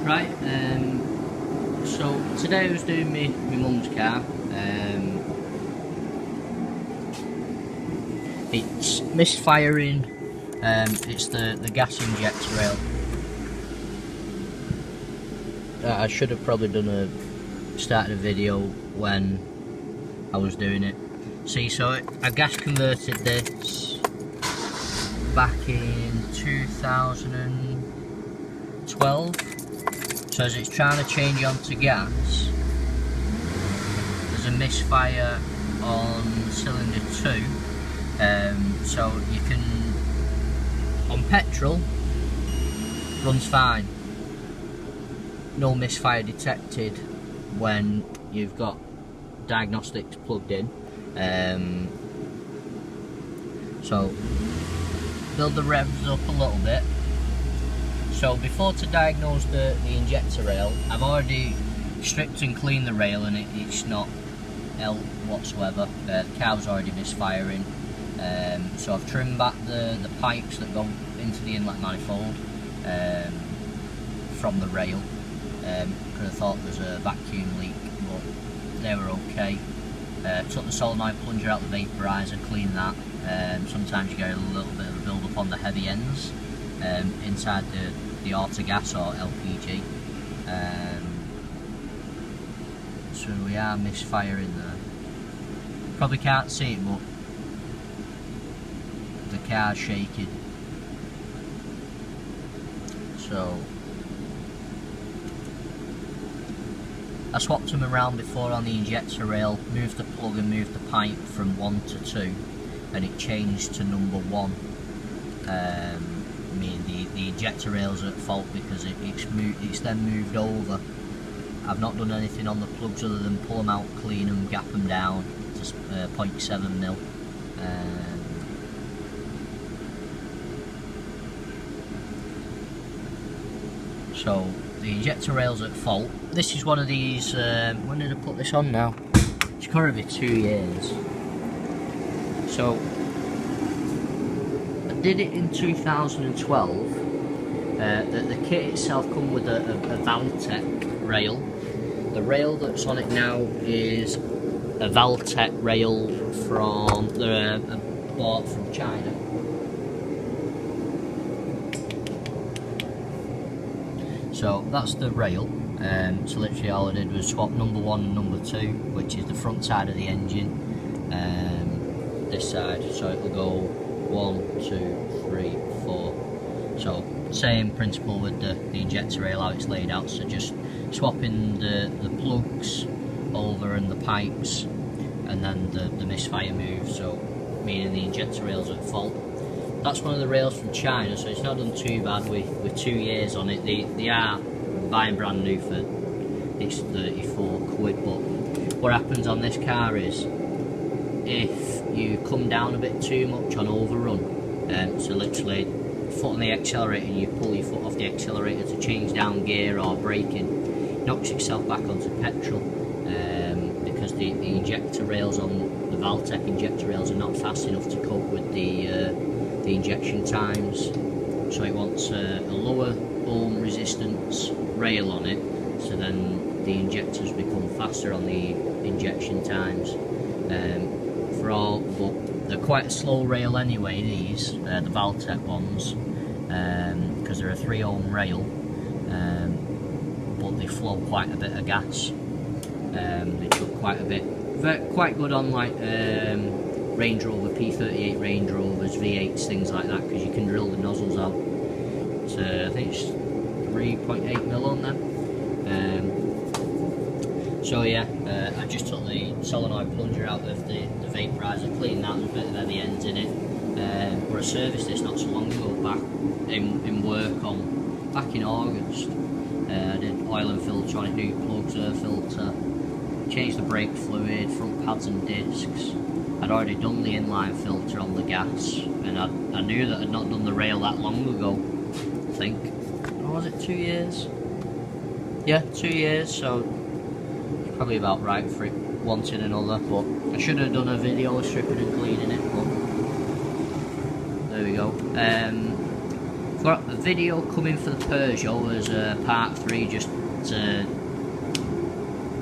Right, so today I was doing my mum's car. It's misfiring. It's the gas injector rail. I should have probably started a video when I was doing it. See, so I gas converted this back in 2012. So as it's trying to change onto gas, there's a misfire on cylinder 2. So you can, on petrol, runs fine. No misfire detected when you've got diagnostics plugged in. So build the revs up a little bit. So before to diagnose the injector rail, I've already stripped and cleaned the rail, and it's not L whatsoever. The car's already misfiring. So I've trimmed back the pipes that go into the inlet manifold from the rail, because I thought there was a vacuum leak, but they were okay. Took the solenoid plunger out the vaporizer, cleaned that. Sometimes you get a little bit of a build up on the heavy ends inside the autogas or LPG. So we are misfiring there. Probably can't see it, but the car's shaking. So I swapped them around before on the injector rail, moved the plug and moved the pipe from 1 to 2, and it changed to number 1. Meaning the injector rail's at fault because it's then moved over. I've not done anything on the plugs other than pull them out, clean them, gap them down to 0.7mm. So the injector rail's at fault. This is one of these, when did I put this on now? It's currently 2 years. So I did it in 2012. The kit itself come with a Valtech rail. The rail that's on it now is a Valtech rail from bought from China. So that's the rail. So literally all I did was swap number 1 and number 2, which is the front side of the engine, this side. So it'll go 1, 2, 3, 4. So same principle with the injector rail, how it's laid out. So just swapping the plugs over and the pipes, and then the misfire moves. So meaning the injector rail's at fault. That's one of the rails from China, so it's not done too bad with 2 years on it. They are buying brand new for it's 34 quid, but what happens on this car is if you come down a bit too much on overrun, so literally foot on the accelerator and you pull your foot off the accelerator to change down gear or braking, knocks itself back onto petrol, because the injector rails on the Valtech injector rails are not fast enough to cope with the injection times. So it wants a lower ohm resistance rail on it, so then the injectors become faster on the injection times. But they're quite a slow rail anyway, these, the Valtech ones, because they're a 3 ohm rail, but they flow quite a bit of gas. They chuck quite a bit. Quite good on like Range Rover, P38 Range Rovers, V8s, things like that, because you can drill the nozzles out. So I think it's 3.8mm on them. So yeah, I just took the solenoid plunger out of the vaporizer, cleaned that, there's a bit of heavy ends in it. Where I serviced this not so long ago back in work back in August. I did oil and filter on it, new plugs, air filter, changed the brake fluid, front pads and discs. I'd already done the inline filter on the gas, and I knew that I'd not done the rail that long ago, I think. Or was it 2 years? Yeah, 2 years, so it's probably about right for it wanting another, but I should have done a video stripping and cleaning it, but there we go. got a video coming for the Peugeot as part 3, just to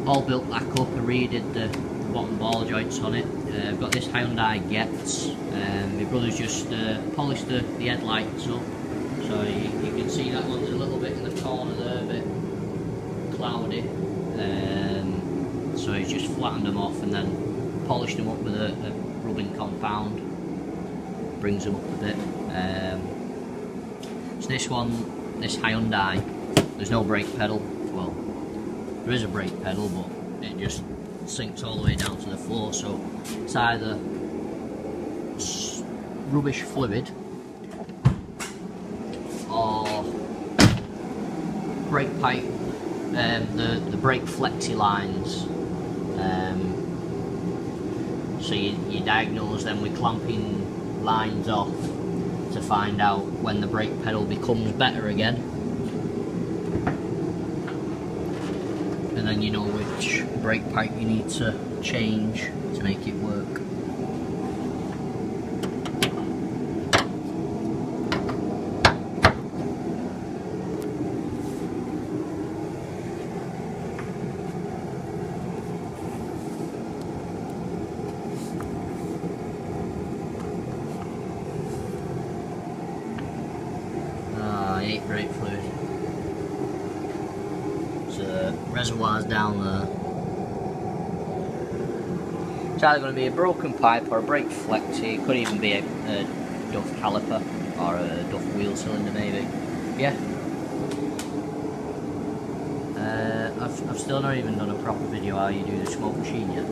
all built back up. I redid the bottom ball joints on it. I've got this Hyundai Getz. My brother's just polished the headlights up, so you can see that one's a little bit in the corner there, a bit cloudy. So he's just flattened them off and then polished them up with a rubbing compound. Brings them up a bit. So this Hyundai, there's no brake pedal. Well, there is a brake pedal, but it just sinks all the way down to the floor. So it's either rubbish fluid or brake pipe, the brake flexi lines. So you diagnose them with clamping lines off to find out when the brake pedal becomes better again, and then you know which brake pipe you need to change to make it work. Brake fluid. So reservoir's down there. It's either going to be a broken pipe or a brake flexi. It could even be a Duff caliper or a Duff wheel cylinder maybe. Yeah. I've still not even done a proper video how you do the smoke machine yet.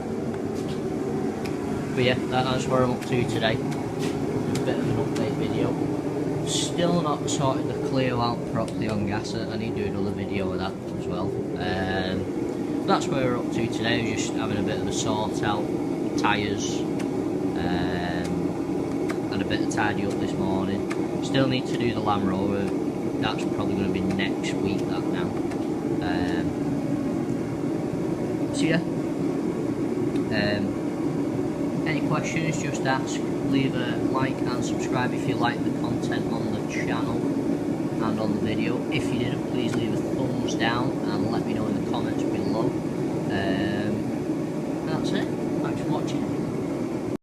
But yeah, that's where I'm up to today. A bit of an update video. Still not sorted the Clio out properly on gas. I need to do another video of that as well. That's where we're up to today. We're just having a bit of a sort out, tyres, and a bit of tidy up this morning. Still need to do the Land Rover. That's probably going to be next week, that now. So yeah. Any questions, just ask. Leave a like and subscribe if you like the content on the channel and on the video. If you didn't, please leave a thumbs down and let me know in the comments below. That's it. Thanks for watching.